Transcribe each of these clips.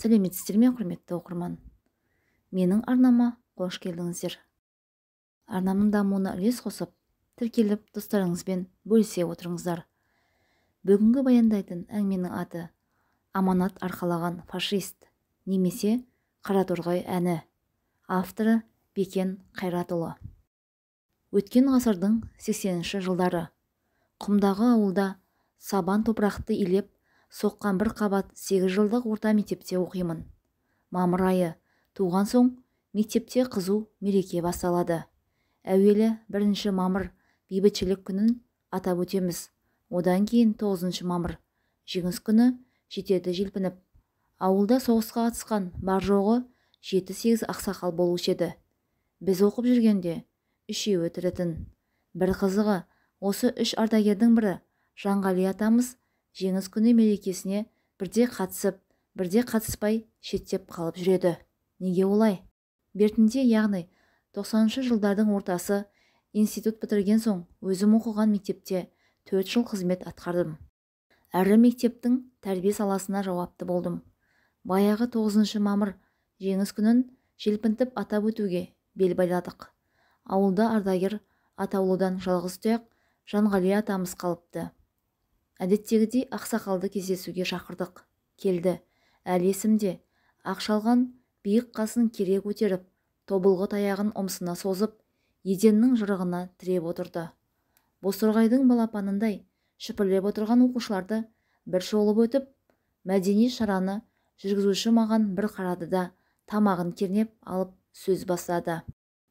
Сәлеметсіздер ме, құрметті оқырман? Менің арнама қош келдіңіздер. Арнамның дамуына үлес қосып, тіркеліп достарыңызбен бөлісе отырыңыздар. Бүгінгі баяндайтын әңгіменің аты «Аманат арқалаған фашист» немесе «Қараторғай әні». Авторы Бекен Қайратұлы. Өткен ғасырдың 80-ші жылдары құмдағы ауылда сабан топырақты илеп соққан бір қабат 8 жылдық орта мектепте оқимын. Мамыр айы туған соң мектепте қызу мереке басталады. Әуелі 1 мамыр бейбітшілік күнін атап өтеміз. Одан кейін 9 мамыр жеңіс күні жетеді желпініп. Ауылда соғысқа қатысқан бар жоғы 7-8 ақсақал болушы еді. Біз оқып жүргенде 3-еуі тірітін. Бір қызығы, осы 3 ардагердің бірі Жанғали атамыз жеңіс күні мерекесіне бірде қатысып, бірде қатыспай шеттеп қалып жүреді. Неге олай? Бертінде, яғни 90-шы жылдардың ортасы институт бітірген соң өзім оқыған мектепте 4 жыл қызмет атқардым. Әрі мектептің тәрбие саласына жауапты болдым. Баяғы 9 мамыр жеңіс күнін желпінтіп атап өтуге бел байладық. Ауылда ардагер атаулыдан жалғыз тұяқ Жанғали атамыз қалыпты. Әдеттегідей ақсақалды кездесуге шақырдық. Келді. Әлі есімде. Ақ шалған биік қасын кере көтеріп, тобылғы таяғын омсына созып, еденнің жырығына тіреп отырды. Бозторғайдың балапанындай шүпірлеп отырған оқушыларды бір шолып өтіп, мәдени шараны жүргізуші маған бір қарады да, тамағын кернеп алып сөз бастады.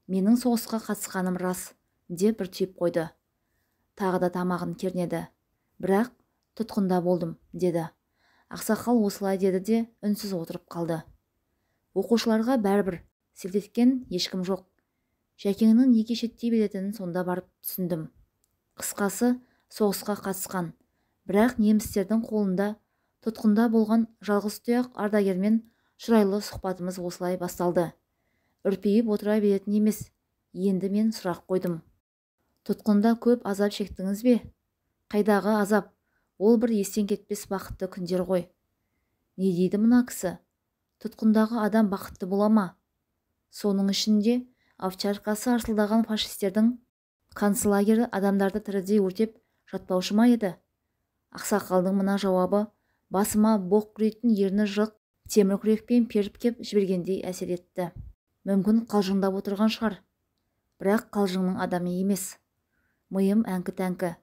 Менің соғысқа қатысқаным рас, деп бір түйіп қойды. Тағы да тамағын кернеді. Бірақ тұтқында болдым, деді. Ақсақал осылай деді де үнсіз отырып қалды. Оқушыларға бәрібір селт еткен ешкім жоқ. Жәкеңнің неге шеттей беретінін сонда барып түсіндім. Қысқасы, соғысқа қатысқан, бірақ немістердің қолында тұтқында болған жалғыз тұяқ ардагермен шырайлы сұхбатымыз осылай басталды. Үрпейіп отыра беретін емес. Енді мен сұрақ қойдым. Тұтқында көп азап шектіңіз бе? Қайдағы азап? Ол бір естен кетпес бақытты күндер ғой. Не дейді мына кісі? Тұтқындағы адам бақытты бола ма? Соның ішінде овчаркасы арсылдаған фашистердің концлагері адамдарды тірідей өртеп жатпаушы ма еді? Ақсақалдың мына жауабы басыма боқ күрейтін ерні жық темір күрекпен періп кеп жібергендей әсер етті. Мүмкін қалжыңдап отырған шығар. Бірақ қалжыңның адамы емес. Миым әңкі-тәңкі.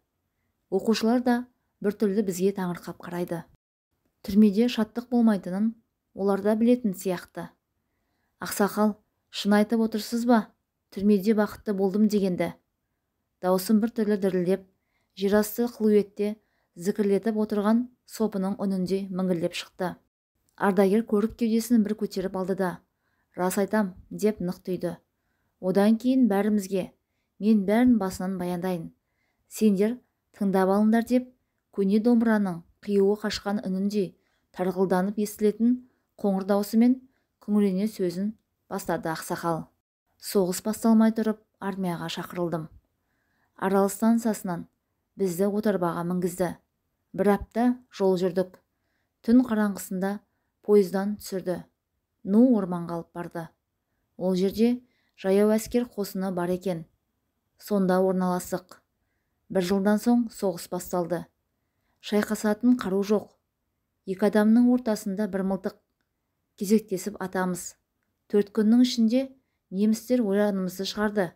Оқушылар да біртүрлі бізге таңырқап қарайды. Түрмеде шаттық болмайтынын олар да білетін сияқты. Ақсақал, шын айтып отырсыз ба? Түрмеде бақытты болдым дегенді. Даусым біртүрлі дірілдеп, жерасты қылуетте зікірлетіп отырған сопының үнінде міңгірлеп шықты. Ардагер көрік кеудесін бір көтеріп алды да, рас айтам, деп нық түйді. Одан кейін бәрімізге, мен бәрін басынан баяндайын. Сендер тыңдап алыңдар деп, көне домбыраның қиюы қашқан үнінде тарғылданып естілетін қоңыр даусымен күңірене сөзін бастады ақсақал. Соғыс басталмай тұрып армияға шақырылдым. Арал станциясынан бізді отарбаға мінгізді. Бір апта жол жүрдік. Түн қараңғысында пойыздан түсірді. Орманға алып барды. Ол жерде жаяу әскер қосыны бар екен. Сонда орналастық. 1 жылдан соң соғыс басталды. Шайқасатын қару жоқ. 2 адамның ортасында бір мылтық. Кезектесіп атамыз. 4 күннің ішінде немістер ойранымызды шығарды.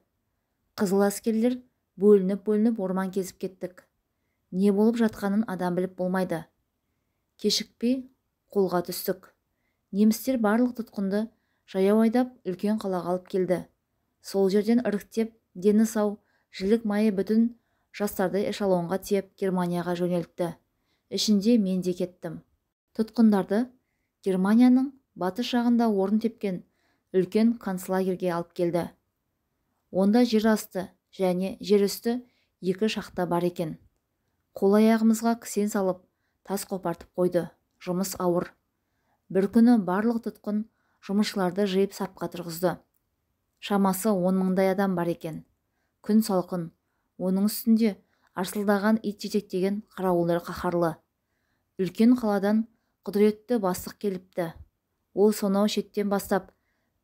Қызыл әскерлер бөлініп орман кезіп кеттік. Не болып жатқанын адам біліп болмайды. Кешікпей қолға түстік. Немістер барлық тұтқынды жаяу айдап үлкен қалаға алып келді. Сол жерден іріктеп, дені сау, жілік майы бүтін жастарды эшелонға тиеп Германияға жөнелтті. Ішінде мен де кеттім. Тұтқындарды Германияның батыс жағында орын тепкен үлкен концлагерге алып келді. Онда жер асты және жер үсті 2 шахта бар екен. Қол аяғымызға кісен салып, тас қопартып қойды. Жұмыс ауыр. Бір күні барлық тұтқын жұмысшыларды жиып сапқа тұрғызды. Шамасы 10 мыңдай адам бар екен. Күн салқын. Оның үстінде арсылдаған ит жетектеген қарауылдар қаһарлы. Үлкен қаладан құдіретті бастық келіпті. Ол сонау шеттен бастап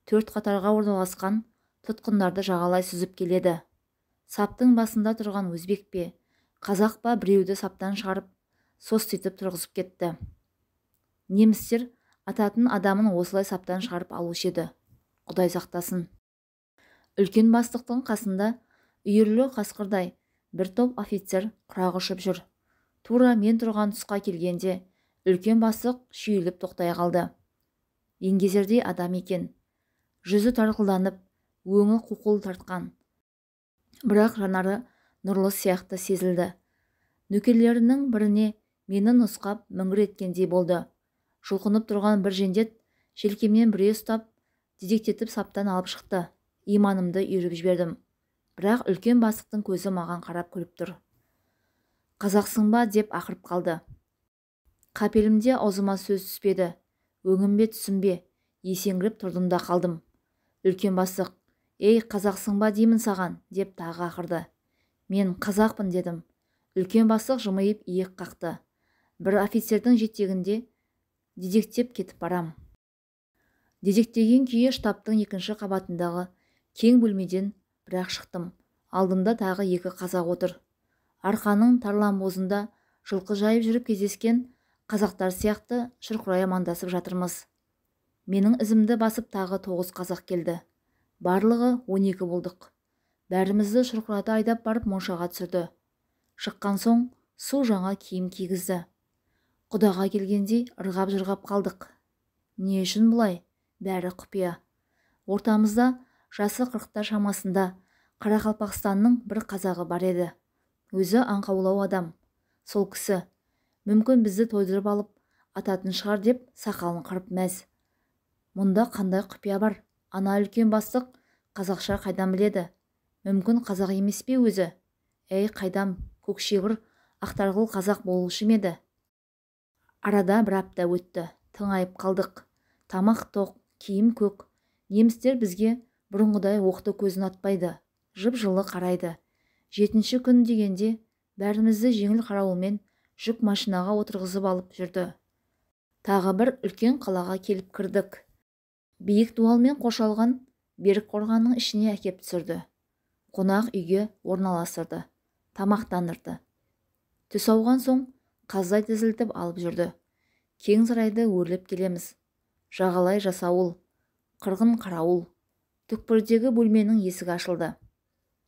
4 қатарға орналасқан тұтқындарды жағалай сүзіп келеді. Саптың басында тұрған өзбек пе, қазақ па біреуді саптан шығарып, соститып тұрғызып кетті. Немістер ататын адамын осылай саптан шығарып алушы еді. Құдай сақтасын. Үлкен бастықтың қасында үйірлі қасқырдай бір топ офицер құрақ ұшып жүр. Тура мен тұрған тұсқа келгенде үлкен бастық шүйіліп тоқтай қалды. Еңгезердей адам екен. Жүзі тарқылданып, өңі қуқыл тартқан. Бірақ жанары нұрлы сияқты сезілді. Нөкерлерінің біріне мені нұсқап міңгір еткендей болды. Жұлқынып тұрған бір жендет желкемнен біреу ұстап, дедектетіп саптан алып шықты. Иманымды үйріп жібердім. Бірақ үлкен бастықтың көзі маған қарап күліп тұр. Қазақсың ба деп ақырып қалды. Қапелімде аузыма сөз түспеді. Өңім бе түсім бе, есеңгіріп тұрдым да қалдым. Үлкен бастық, ей қазақсың ба деймін саған, деп тағы ақырды. Мен қазақпын дедім. Үлкен бастық жымиып иек қақты. Бір офицердің жетегінде дедектеп кетіп барам. Дедектеген күйі штабтың екінші қабатындағы кең бөлмеден бірақ шықтым. Алдымда тағы 2 қазақ отыр. Арқаның тарламбозында жылқы жайып жүріп кездескен қазақтар сияқты шұрқырай амандасып жатырмыз. Менің ізімді басып тағы 9 қазақ келді. Барлығы 12 болдық. Бәрімізді шұрқырата айдап барып моншаға түсірді. Шыққан соң су жаңа киім кигізді. Құдаға келгендей ырғап-жырғап қалдық. Не үшін бұлай? Бәрі құпия. Ортамызда жасы 40-та шамасында Қарақалпақстанның бір қазағы бар еді. Өзі аңқаулау адам. Сол кісі мүмкін бізді тойдырып алып ататын шығар деп сақалын қырып мәз. Мұнда қандай құпия бар? Ана үлкен бастық қазақша қайдан біледі? Мүмкін қазақ емес пе өзі? Әй қайдам, көкшегір ақтарғыл қазақ болушы еді. Арада бір апта өтті. Тыңайып қалдық. Тамақ тоқ, киім көк. Немістер бізге бұрынғыдай оқты көзін атпайды. Жып-жылы қарайды. 7-ші күн дегенде бәрімізді жеңіл қарауылмен жүк машинаға отырғызып алып жүрді. Тағы бір үлкен қалаға келіп кірдік. Биік дуалмен қоршалған берік қорғанның ішіне әкеп түсірді. Қонақ үйге орналастырды. Тамақтандырды. Түс ауған соң қаздай тізілтіп алып жүрді. Кең сарайды өрлеп келеміз. Жағалай жасауыл, қырғын қарауыл. Түкпірдегі бөлменің есігі ашылды.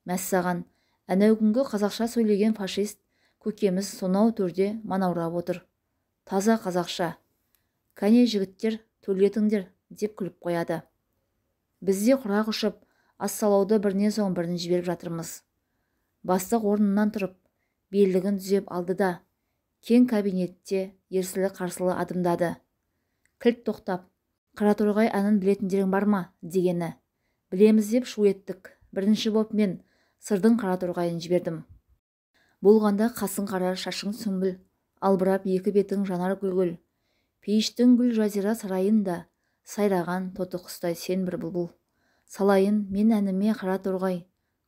Мәссаған, әнеугүнгі қазақша сөйлеген фашист көкеміз сонау төрде манаурап отыр. Таза қазақша. Кәне жігіттер, төлетіңдер, деп күліп қояды. Бізде құрақ ұшып, ассалауды бірінен соң бірін жіберіп жатырмыз. Бастық орнынан тұрып, белдігін түзеп алды да, кең кабинетте ерсілі-қарсылы адымдады. Кілт тоқтап, Қараторғай әнін білетіндерің бар ма? Дегені. Білеміз деп шу еттік. Бірінші боп мен сырдың Қараторғайын жібердім. Болғанда қасың қара, шашың сүмбіл, албырап 2 бетің жанар гүлгүл. Пейіштің гүл жазира сарайында сайраған тоты құстай сен бір бұлбұл. Салайын мен әніме Қараторғай,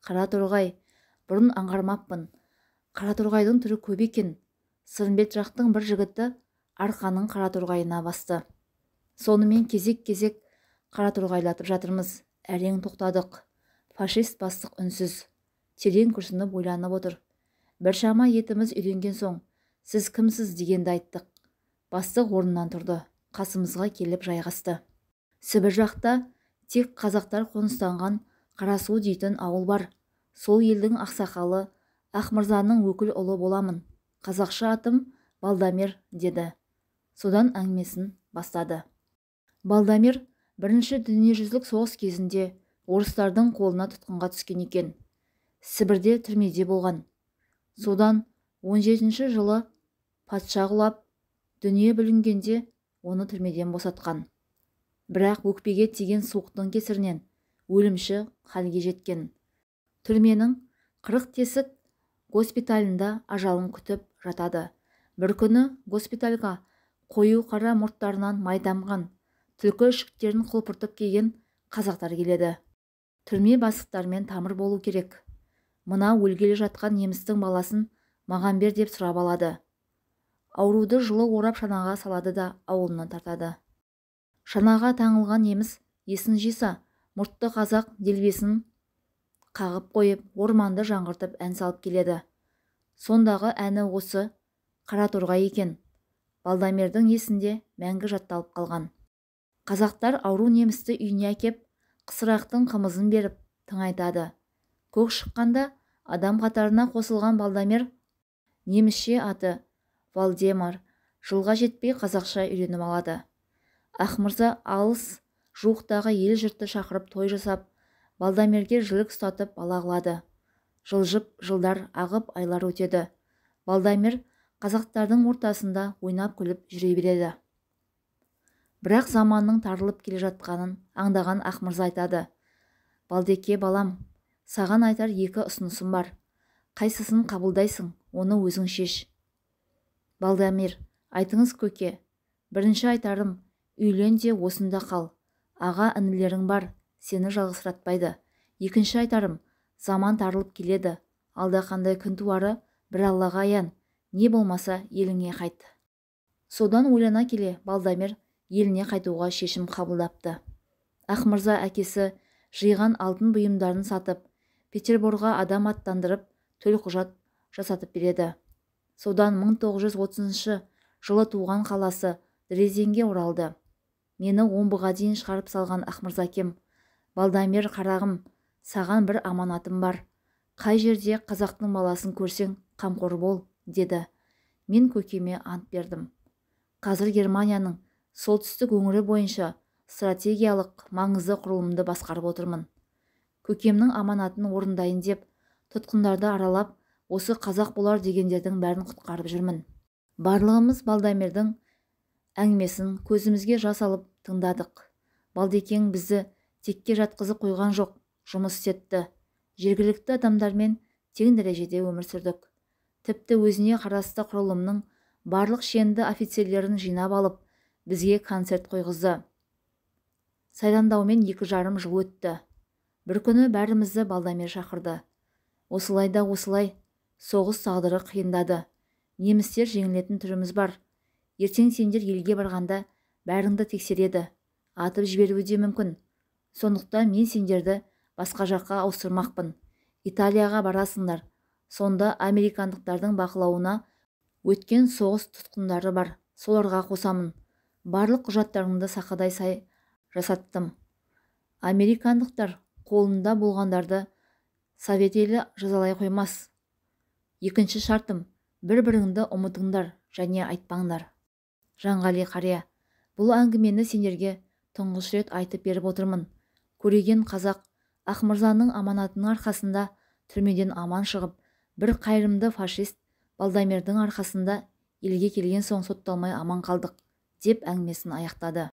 Қараторғай, бұрын аңғармаппын. Қараторғайдың түрі көп екен. Сырымбет жақтың бір жігіті арқаның Қараторғайына басты. Сонымен кезек-кезек Қараторғайлатып жатырмыз. Әрең тоқтадық. Фашист бастық үнсіз. Терең күрсініп ойланып отыр. Біршама етіміз үйренген соң, сіз кімсіз дегенді айттық. Бастық орнынан тұрды. Қасымызға келіп жайғасты. Сібір жақта тек қазақтар қоныстанған Қарасу дейтін ауыл бар. Сол елдің ақсақалы Ақмырзаның өкіл ұлы боламын. Қазақша атым Балдамир деді. Содан әңгімесін бастады. Балдамир бірінші дүниежүзілік соғыс кезінде орыстардың қолына тұтқынға түскен екен. Сібірде түрмеде болған. Содан 17-ші жылы патша құлап, дүние бүлінгенде оны түрмеден босатқан. Бірақ өкпеге тиген суықтың кесірінен өлімші халге жеткен. Түрменің 40 тесік госпиталында ажалын күтіп жатады. Бір күні госпитальға қою қара мұрттарынан май дамған, түлкі ішіктерін құлпыртып киген қазақтар келеді. Түрме бастықтармен тамыр болу керек. Мына өлгелі жатқан немістің баласын маған бер деп сұрап алады. Ауруды жылы орап шанаға салады да ауылынан тартады. Шанаға таңылған неміс есін жиса, мұртты қазақ делбесін қағып қойып, орманды жаңғыртып ән салып келеді. Сондағы әні осы Қараторғай екен. Балдамердің есінде мәңгі жатталып қалған. Қазақтар ауру немісті үйіне әкеп, қысырақтың қымызын беріп тыңайтады. Көк шыққанда адам қатарына қосылған Балдамер, немісше аты Валдемар, жылға жетпей қазақша үйреніп алады. Ақмырза алыс жуықтағы ел жұртты шақырып той жасап, Балдамерге жілік ұстатып бала қылады. Жылжып жылдар ағып айлар өтеді. Балдамер қазақтардың ортасында ойнап күліп жүре береді. Бірақ заманның тарылып келе жатқанын аңдаған Ақмырза айтады: Балдеке балам, саған айтар екі ұсынысым бар. Қайсысын қабылдайсың, оны өзің шеш. Балдамер: айтыңыз көке. Бірінші айтарым, үйлен де осында қал. Аға інілерің бар, сені жалғызсыратпайды. Екінші айтарым, заман тарылып келеді. Алда қандай күн туары бір Аллаға аян. Не болмаса еліңе қайт. Содан ойлана келе Балдамер еліне қайтуға шешім қабылдапты. Ақмырза әкесі жиған алтын бұйымдарын сатып, Петерборға адам аттандырып, төлқұжат жасатып береді. Содан 1930 жылы туған қаласы Дрезденге оралды. Мені омбыға дейін шығарып салған Ақмырза әкем: Балдамер қарағым, саған бір аманатым бар. Қай жерде қазақтың баласын көрсең, қамқор бол, деді. Мен көкеме ант бердім. Қазір Германияның солтүстік өңірі бойынша стратегиялық маңызды құрылымды басқарып отырмын. Көкемнің аманатын орындайын деп, тұтқындарды аралап, осы қазақ болар дегендердің бәрін құтқарып жүрмін. Барлығымыз Балдамердің әңгімесін көзімізге жас алып тыңдадық. Балдекең бізді текке жатқызып қойған жоқ, жұмыс істетті. Жергілікті адамдармен тең дәрежеде өмір сүрдік. Тіпті өзіне қарасты құрылымның барлық шенді офицерлерін жинап алып, бізге концерт қойғызды. Сайландаумен 2,5 жыл өтті. Бір күні бәрімізді Балдамер шақырды. Осылай да осылай, соғыс тағдыры қиындады. Немістер жеңілетін түріміз бар. Ертең сендер елге барғанда бәріңді тексереді, атып жіберуі де мүмкін. Сондықтан мен сендерді басқа жаққа ауыстырмақпын. Италияға барасыңдар. Сонда американдықтардың бақылауына өткен соғыс тұтқындары бар. Соларға қосамын. Барлық құжаттарыңды сақадай сай жасаттым. Американдықтар қолында болғандарды Совет елі жазалай қоймас. Екінші шартым, бір-біріңді ұмытыңдар және айтпаңдар. Жанғали қария: бұл әңгімені сендерге тұңғыш рет айтып беріп отырмын. Көреген қазақ Ақмырзаның аманатының арқасында түрмеден аман шығып, бір қайырымды фашист Балдамердің арқасында елге келген соң сотталмай аман қалдық, деп әңгімесін аяқтады.